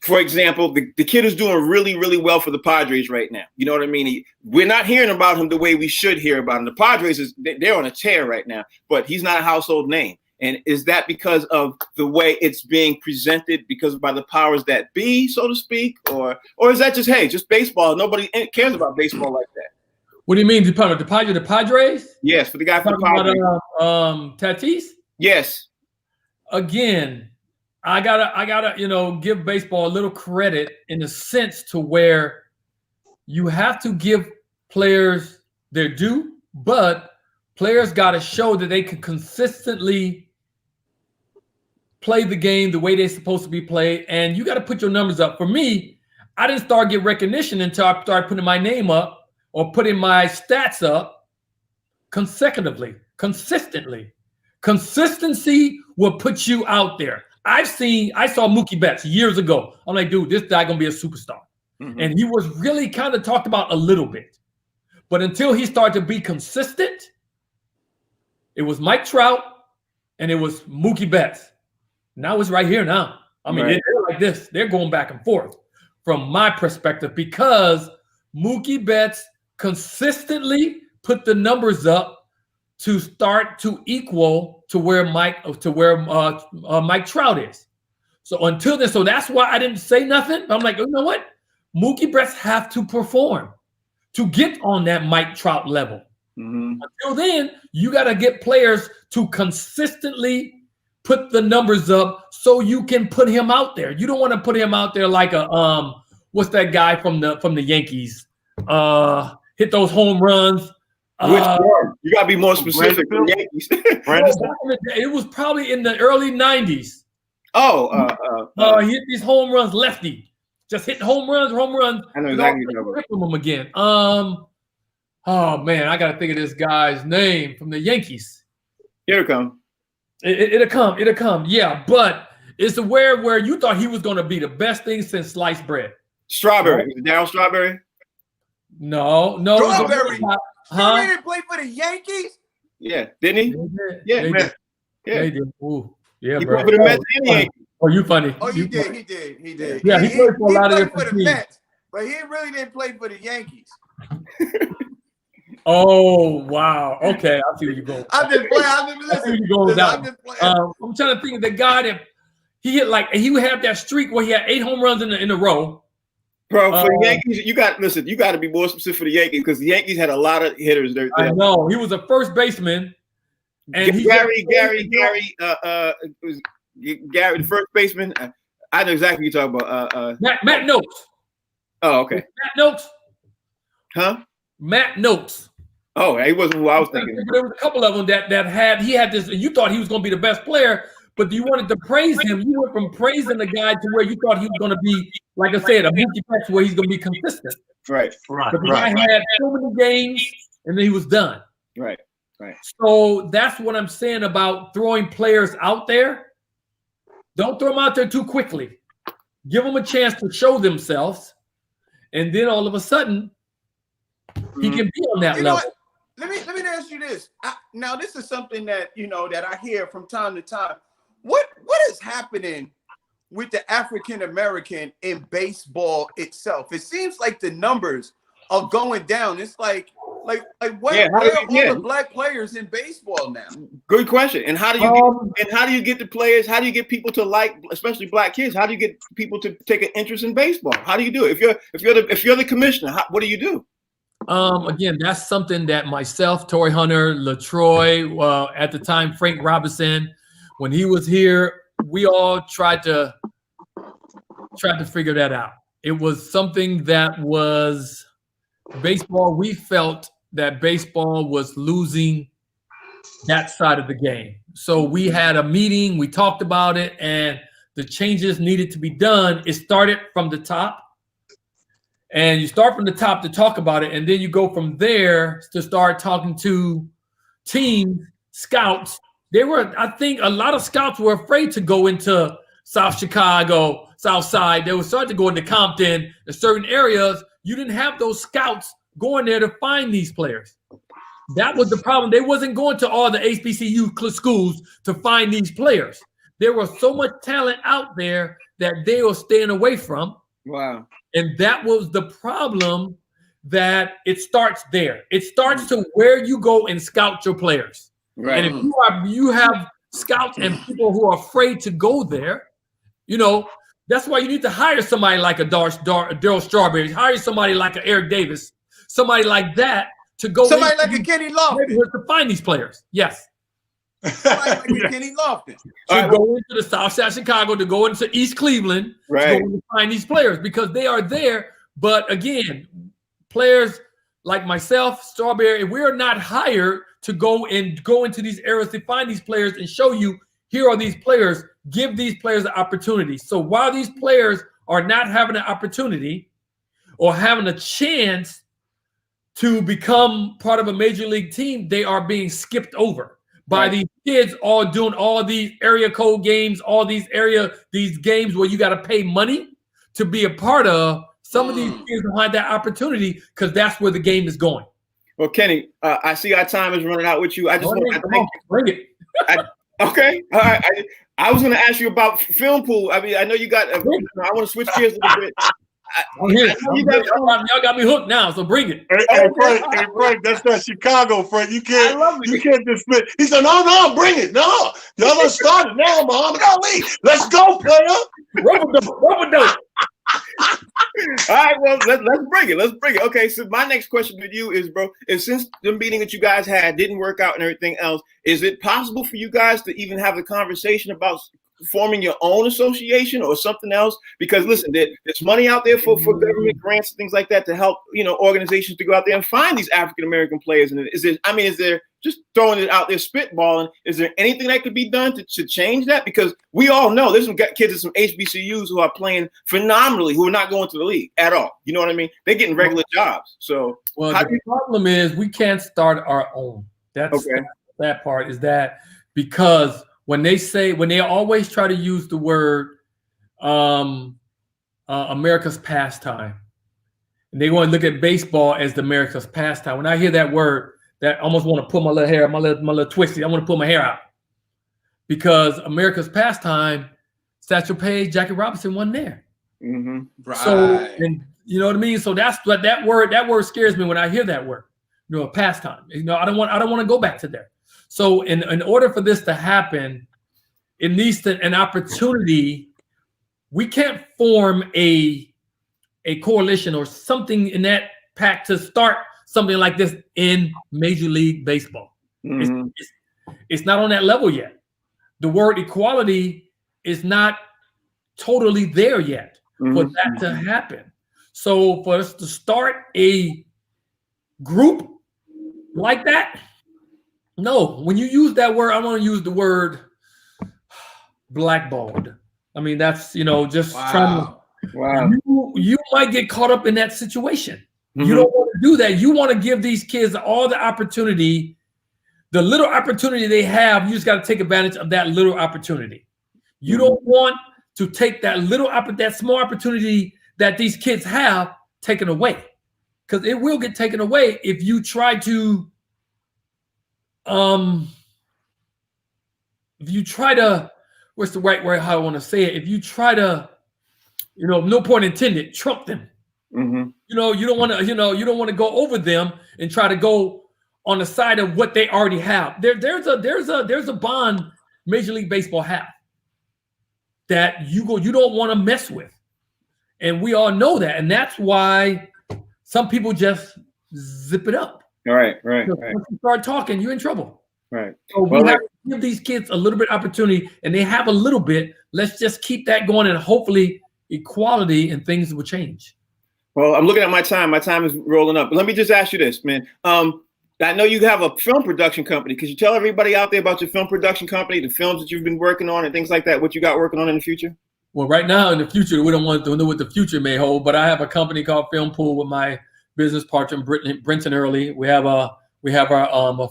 for example, the kid is doing really, really well for the Padres right now. You know what I mean? We're not hearing about him the way we should hear about him. The Padres, they're on a tear right now, but he's not a household name. And is that because of the way it's being presented, because by the powers that be, so to speak? Or is that just baseball? Nobody cares about baseball like that. What do you mean? The Padres? Yes, for the guy from the Padres. Tatis? Yes. Again, I gotta, give baseball a little credit in the sense to where you have to give players their due, but players got to show that they can consistently play the game the way they're supposed to be played, and you got to put your numbers up. For me, I didn't start getting recognition until I started putting my name up or putting my stats up consecutively, consistently. Consistency will put you out there. I saw Mookie Betts years ago. I'm like, dude, this guy gonna be a superstar. Mm-hmm. And he was really kind of talked about a little bit. But until he started to be consistent, it was Mike Trout and it was Mookie Betts. Now it's right here now. I mean, they're like this. They're going back and forth from my perspective because Mookie Betts consistently put the numbers up to start to equal to where Mike Trout is. So until then, so that's why I didn't say nothing. I'm like, you know what? Mookie Betts have to perform to get on that Mike Trout level. Mm-hmm. Until then, you got to get players to consistently put the numbers up so you can put him out there. You don't want to put him out there like a what's that guy from the Yankees? Hit those home runs. Which one? You gotta be more specific. Yankees. It was probably in the early 90s. He hit these home runs, lefty. Just hitting home runs. I know exactly what you're him again. Oh man, I gotta think of this guy's name from the Yankees. It'll come. It'll come. Yeah, but it's where you thought he was gonna be the best thing since sliced bread. Strawberry. Right? Darryl Strawberry? No. Strawberry. Huh? He didn't play for the Yankees? Yeah. Didn't he? Yeah. Yeah. He did. Ooh. Yeah, he bro. played for the Mets and Yankees. Oh, you funny. Oh, he did. Yeah, he played for a lot of different teams. Mets, but he really didn't play for the Yankees. Oh, wow. Okay, I see where you're going. I've been playing. I'm trying to think of the guy that he hit he would have that streak where he had 8 home runs in a row. Bro, for the Yankees, you got to be more specific for the Yankees because the Yankees had a lot of hitters there. I know. He was a first baseman. And Gary, the first baseman. I know exactly what you're talking about. Matt Notes. Oh, okay. Matt Notes. Huh? Matt Notes. Oh, he wasn't who I was thinking. There was a couple of them that had this. You thought he was going to be the best player, but you wanted to praise him. You went from praising the guy to where you thought he was going to be, like I said, a Mookie Betts where he's going to be consistent. Right. But the guy had so many games, and then he was done. Right. So that's what I'm saying about throwing players out there. Don't throw them out there too quickly. Give them a chance to show themselves, and then all of a sudden, he can be on that level. Let me ask you this. Now, this is something that that I hear from time to time. What is happening with the African American in baseball itself? It seems like the numbers are going down. It's like where are all the black players in baseball now? Good question. And how do you get the players? How do you get people to like, especially black kids? How do you get people to take an interest in baseball? How do you do it? If you're the commissioner, what do you do? Again, that's something that myself, Torrey Hunter, LaTroy, at the time Frank Robinson, when he was here, we all tried to figure that out. It was something that was baseball. We felt that baseball was losing that side of the game. So we had a meeting, we talked about it, and the changes needed to be done. It started from the top. And you start from the top to talk about it, and then you go from there to start talking to teams, scouts. I think a lot of scouts were afraid to go into South Chicago, South Side. They were starting to go into Compton, in certain areas. You didn't have those scouts going there to find these players. That was the problem. They wasn't going to all the HBCU schools to find these players. There was so much talent out there that they were staying away from. Wow. And that was the problem, that it starts there. It starts to where you go and scout your players. Right. And if you have scouts and people who are afraid to go there, that's why you need to hire somebody like a Darryl Strawberry, hire somebody like a Eric Davis, somebody like that to go. Somebody like a Kenny Lofton to find these players. Yes. Somebody like a Kenny Lofton. To go into the South Side of Chicago, to go into East Cleveland, right, to go and find these players because they are there. But again, players like myself, Strawberry, we're not hired to go into these areas to find these players and show you, here are these players, give these players an opportunity. So while these players are not having an opportunity or having a chance to become part of a major league team, they are being skipped over by these kids all doing all these area code games, all these games where you got to pay money to be a part of. Some of these kids don't have that opportunity because that's where the game is going. Well, Kenny, I see our time is running out with you. I just want to thank you. Bring it. Okay. All right. I was going to ask you about film pool. I mean, I know you got. I want to switch gears a little bit. Y'all got me hooked now, so bring it. Hey, Frank, that's that Chicago, Frank. You can't just spit. He said, no, bring it. No, y'all done started now, Muhammad Ali. Let's go, player. Rubber dope. All right, well, let's bring it. Let's bring it. Okay, so my next question to you is, bro, since the meeting that you guys had didn't work out and everything else, is it possible for you guys to even have a conversation about forming your own association or something else? Because listen, there's money out there for government grants and things like that to help, organizations to go out there and find these African American players. And is there just throwing it out there, spitballing, is there anything that could be done to change that? Because we all know there's some kids at some HBCUs who are playing phenomenally, who are not going to the league at all. You know what I mean? They're getting regular jobs. So the problem is we can't start our own. That's that part is that because when they always try to use the word America's pastime, and they want to look at baseball as the America's pastime. When I hear that word, that I almost want to pull my little hair, my little twisty. I want to pull my hair out because America's pastime, Satchel Paige, Jackie Robinson wasn't there. Mm-hmm. Right. So, and you know what I mean. So that's what that word scares me when I hear that word. Pastime. I don't want to go back to there. So in order for this to happen, it needs an opportunity. We can't form a coalition or something in that pack to start something like this in Major League Baseball. Mm-hmm. It's not on that level yet. The word equality is not totally there yet for that to happen. So for us to start a group like that, no, when you use that word, I want to use the word blackballed. I mean, that's, just trying to, you might get caught up in that situation. Mm-hmm. You don't want to do that. You want to give these kids all the opportunity, the little opportunity they have. You just got to take advantage of that little opportunity. You don't want to take that small opportunity that these kids have taken away, because it will get taken away if you try to what's the right word, how I want to say it, if you try to, no point intended, trump them. Mm-hmm. You don't want to go over them and try to go on the side of what they already have. There's a bond Major League Baseball have that you don't want to mess with. And we all know that. And that's why some people just zip it up. Right. Once you start talking, you're in trouble. Right. So we have to give these kids a little bit of opportunity, and they have a little bit. Let's just keep that going, and hopefully equality and things will change. Well, I'm looking at my time. My time is rolling up. But let me just ask you this, man. I know you have a film production company. Could you tell everybody out there about your film production company, the films that you've been working on and things like that, what you got working on in the future? Well, right now in the future, we don't want to know what the future may hold, but I have a company called Film Pool with my business partner, Brenton Early. We have a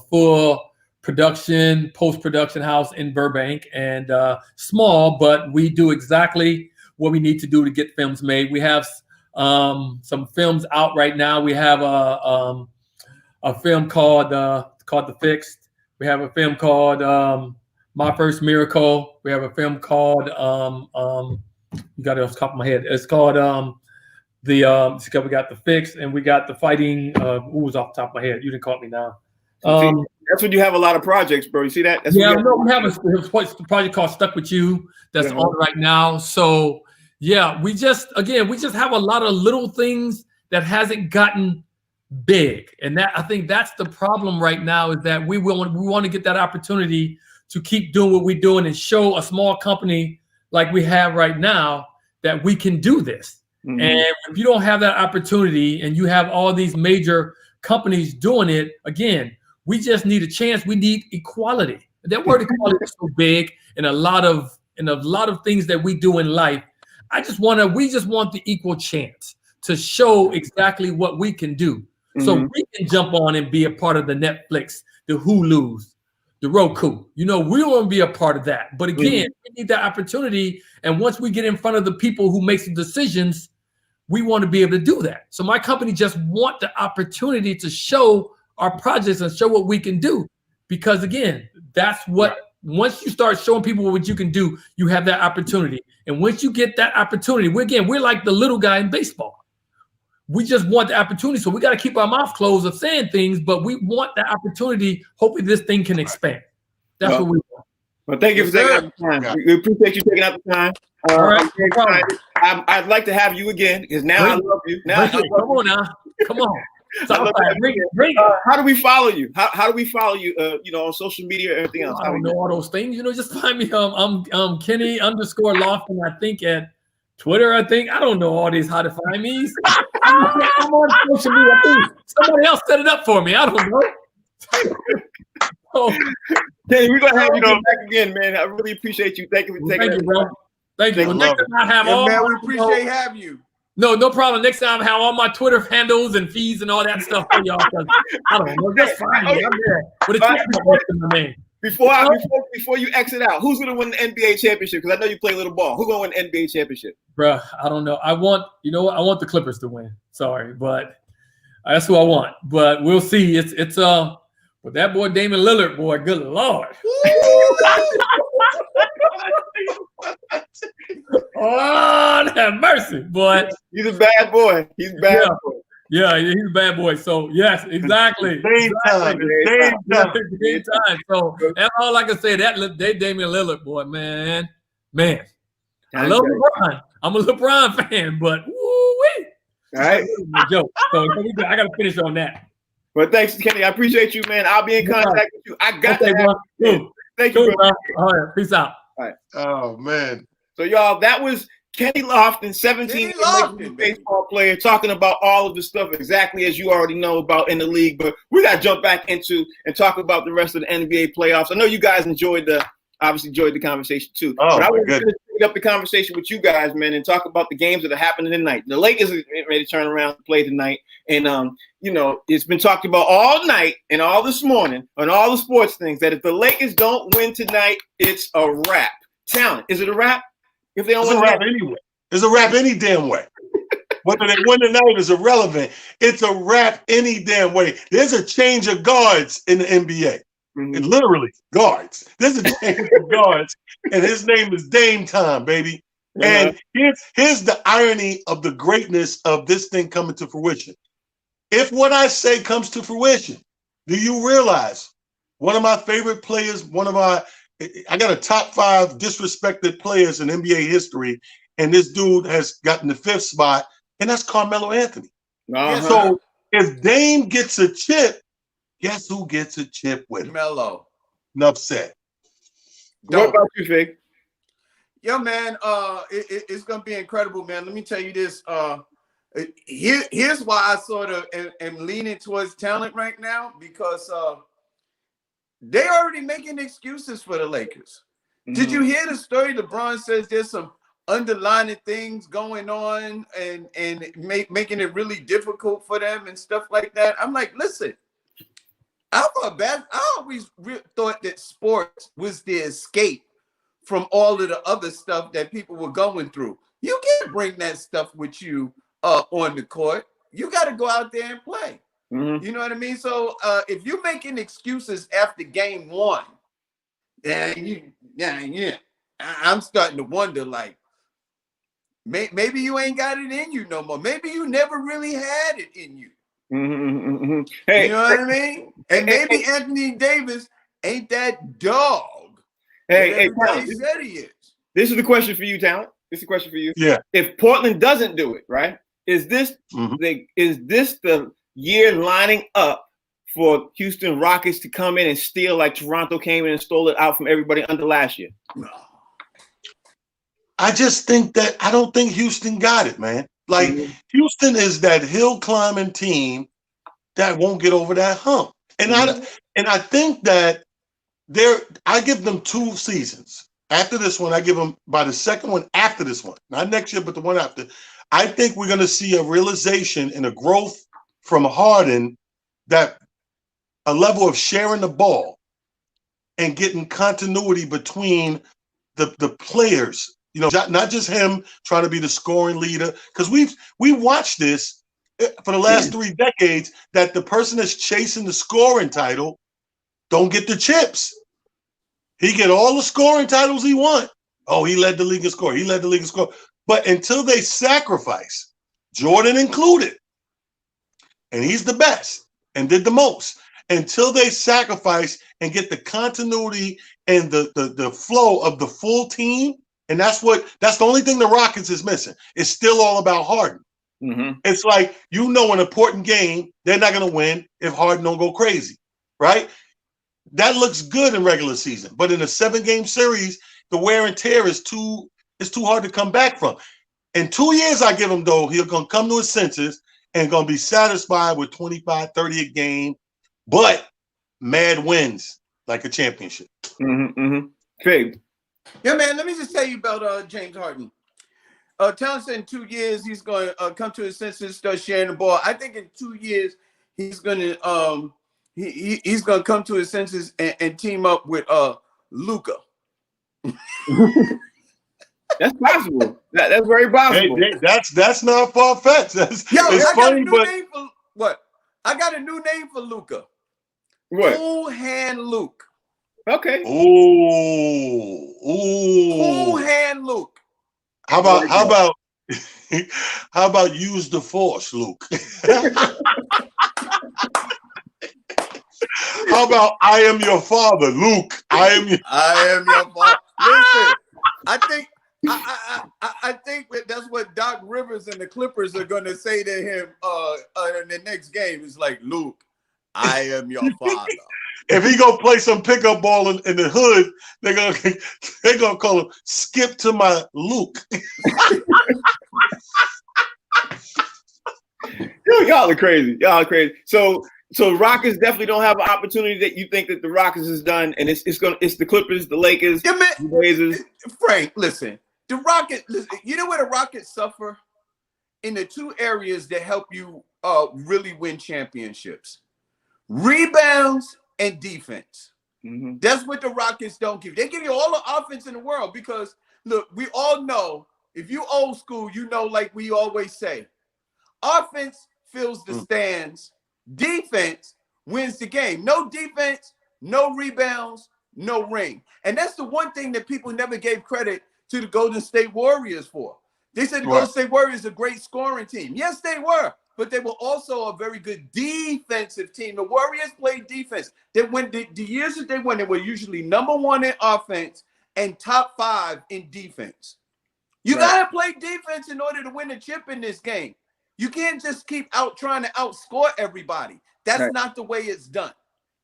full production, post-production house in Burbank, and small, but we do exactly what we need to do to get films made. We have some films out right now. We have a film called The Fixed. We have a film called My First Miracle. We have a film called you got it off the top of my head. It's called we got The Fixed, and we got The Fighting. Who was off the top of my head? You didn't call me now. That's when you have a lot of projects, bro. You see that? We have a project called Stuck With You that's on right now. So yeah, we just have a lot of little things that hasn't gotten big, and that I think that's the problem right now, is that we want to get that opportunity to keep doing what we're doing and show a small company like we have right now that we can do this. Mm-hmm. And if you don't have that opportunity and you have all these major companies doing it, again, we just need a chance. We need equality. That word equality is so big in a lot of things that we do in life. We just want the equal chance to show exactly what we can do. So we can jump on and be a part of the Netflix, the Hulu's, the Roku. We want to be a part of that. But again, we need that opportunity. And once we get in front of the people who make the decisions, we want to be able to do that. So my company just want the opportunity to show our projects and show what we can do. Because again, that's what, once you start showing people what you can do, you have that opportunity. And once you get that opportunity, we're like the little guy in baseball. We just want the opportunity. So we got to keep our mouth closed of saying things, but we want that opportunity. Hopefully this thing can expand. That's what we want. Well, thank you for taking out the time. We appreciate you taking out the time. All right. I'd like to have you again because now I love you. Now come on now. Come on. Bring how do we follow you? How do we follow you? On social media or everything else? I don't know all those things. Just find me. I'm Kenny _Lofton. I think at Twitter. I don't know all these how to find me. I'm on social media. I think somebody else set it up for me. I don't know. Kenny, we're gonna have you come back again, man. I really appreciate you. Thank you for taking it, bro. Thank you. Well, next time I have we appreciate having you. No problem. Next time I have all my Twitter handles and feeds and all that stuff for y'all. I don't know. That's fine. I'm there. But it's Before you exit out, who's gonna win the NBA championship? Because I know you play a little ball. Who's gonna win the NBA championship? Bruh, I don't know. I want the Clippers to win. Sorry, but that's who I want. But we'll see. It's with that boy Damian Lillard, boy, good Lord. Oh, have mercy, boy. He's a bad boy. He's a bad boy. Yeah, he's a bad boy. So yes, exactly. Game time. So that's all I can say. That Damian Lillard, boy, man. I love LeBron. I'm a LeBron fan, but woo-wee. All right. Joke. So I got to finish on that. Well, thanks, Kenny. I appreciate you, man. I'll be in contact with you. I got that. Thank you, bro. All right. Peace out. All right. Oh, man. So, y'all, that was Kenny Lofton, 17 baseball player, talking about all of the stuff exactly as you already know about in the league. But we got to jump back into and talk about the rest of the NBA playoffs. I know you guys enjoyed the conversation too. Oh, but I was going to pick up the conversation with you guys, man, and talk about the games that are happening tonight. The Lakers are ready to turn around and play tonight. And, it's been talked about all night and all this morning on all the sports things that if the Lakers don't win tonight, it's a wrap. Talent, is it a wrap? If they don't win, it's a wrap anyway. It's a wrap any damn way. Whether they win tonight is irrelevant. It's a wrap any damn way. There's a change of guards in the NBA. It literally guards. There's a change of guards, and his name is Dame Time, baby. And here's the irony of the greatness of this thing coming to fruition. If what I say comes to fruition, do you realize one of my favorite players, I got a top 5 disrespected players in NBA history, and this dude has gotten the 5th spot, and that's Carmelo Anthony. So if Dame gets a chip, guess who gets a chip with him? Melo. Enough said. What about you, Fig? Yo, man, it's gonna be incredible, man. Let me tell you this. Here's why I sort of am leaning towards talent right now, because they already making excuses for the Lakers. Did you hear the story? LeBron says there's some underlying things going on and making it really difficult for them and stuff like that. I'm like, listen, I always thought that sports was the escape from all of the other stuff that people were going through. You can't bring that stuff with you on the court. You got to go out there and play. You know what I mean? So if you're making excuses after game 1, I'm starting to wonder, like, maybe you ain't got it in you no more. Maybe you never really had it in you. Hey, you know what I mean? And maybe Anthony Davis ain't that dog. Hey, he said he is. This is the question for you, Talent. This is the question for you. Yeah. If Portland doesn't do it, right? Is this the year lining up for Houston Rockets to come in and steal like Toronto came in and stole it out from everybody under last year? No. I just think that I don't think Houston got it, man. Like Houston is that hill climbing team that won't get over that hump. And I think that I give them 2 seasons. After this one, I give them by the second one after this one, not next year, but the one after. I think we're going to see a realization and a growth from Harden, that a level of sharing the ball and getting continuity between the players. You know, not just him trying to be the scoring leader, because we watched this for the last 3 decades, that the person that's chasing the scoring title don't get the chips. He get all the scoring titles he want. Oh, he led the league in score. He led the league in score. But until they sacrifice, Jordan included, and he's the best and did the most, until they sacrifice and get the continuity and the flow of the full team, and that's the only thing the Rockets is missing. It's still all about Harden. Mm-hmm. It's like, an important game, they're not going to win if Harden don't go crazy, right? That looks good in regular season, but in a 7-game series, the wear and tear is too hard to come back from. In 2 years, I give him, though, he's going to come to his senses and going to be satisfied with 25, 30 a game, but mad wins like a championship. Fig. Yeah, man, let me just tell you about James Harden. Talent said in 2 years, he's going to come to his senses, start sharing the ball. I think in 2 years, he's going to he's going to come to his senses and team up with Luka. That's possible. That's very possible. Hey, that's not far fetched. I got a new name for Luka. What? Cool Hand Luke. Okay. Ooh. Cool Hand Luke. How about use the force, Luke? How about I am your father, Luke? I am your father. Listen, I think that's what Doc Rivers and the Clippers are going to say to him in the next game. It's like, Luke, I am your father. If he go play some pickup ball in the hood, they're gonna call him Skip to my Luke. Y'all are crazy. So Rockets definitely don't have an opportunity that you think that the Rockets has done, and it's the Clippers, the Lakers, the Blazers. Frank, listen, the Rockets. Listen, you know where the Rockets suffer? In the 2 areas that help you really win championships: rebounds and defense. Mm-hmm. That's what the Rockets don't give. They give you all the offense in the world because, look, we all know, if you old school, you know, like we always say, offense fills the stands, defense wins the game. No defense, no rebounds, no ring. And that's the one thing that people never gave credit to the Golden State Warriors for. They said the Golden State Warriors are a great scoring team. Yes, they were. But they were also a very good defensive team. The Warriors played defense. They went the years that they won, they were usually number 1 in offense and top 5 in defense. You gotta play defense in order to win a chip in this game. You can't just keep trying to outscore everybody. That's not the way it's done.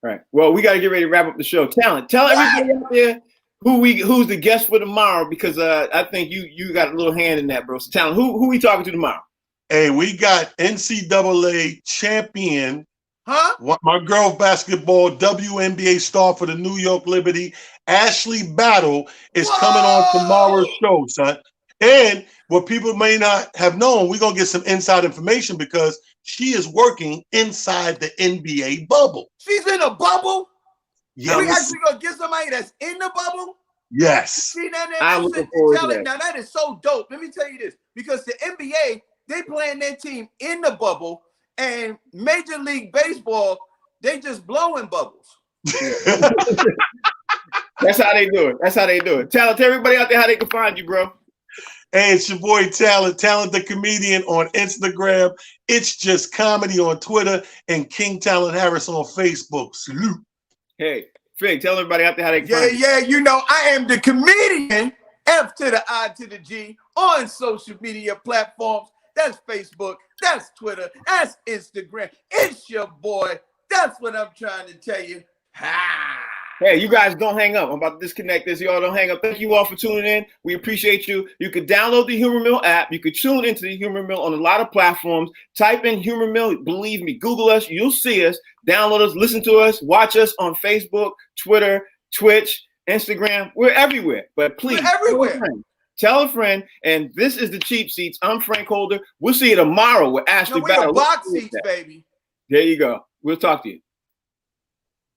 Right. Well, we gotta get ready to wrap up the show. Talent, tell everybody out there who's the guest for tomorrow, because I think you got a little hand in that, bro. So Talent, who we talking to tomorrow? Hey, we got NCAA champion, my girl basketball WNBA star for the New York Liberty, Ashley Battle, is coming on tomorrow's show, son. And what people may not have known, we're going to get some inside information because she is working inside the NBA bubble. She's in a bubble? Yes. Are we actually going to get somebody that's in the bubble? Yes. See, I'm looking forward to that. Now, that is so dope. Let me tell you this, because the NBA, they playing their team in the bubble, and Major League Baseball, they just blowing bubbles. That's how they do it. Talent, tell everybody out there how they can find you, bro. Hey, it's your boy Talent the comedian on Instagram. It's Just Comedy on Twitter, and King Talent Harris on Facebook. Salute. Hey, Fig, tell everybody out there how they can find you. Yeah, you know, I am the comedian, F to the I to the G, on social media platforms. That's Facebook, that's Twitter, that's Instagram. It's your boy. That's what I'm trying to tell you. Hey, you guys don't hang up. I'm about to disconnect this. Y'all don't hang up. Thank you all for tuning in. We appreciate you. You could download the Humor Mill app. You could tune into the Humor Mill on a lot of platforms. Type in Humor Mill. Believe me, Google us. You'll see us. Download us. Listen to us. Watch us on Facebook, Twitter, Twitch, Instagram. We're everywhere. But please, we're everywhere. Tell a friend. And this is the Cheap Seats. I'm Frank Holder. We'll see you tomorrow with Ashley We're Battle. the box seats, baby. There you go. We'll talk to you.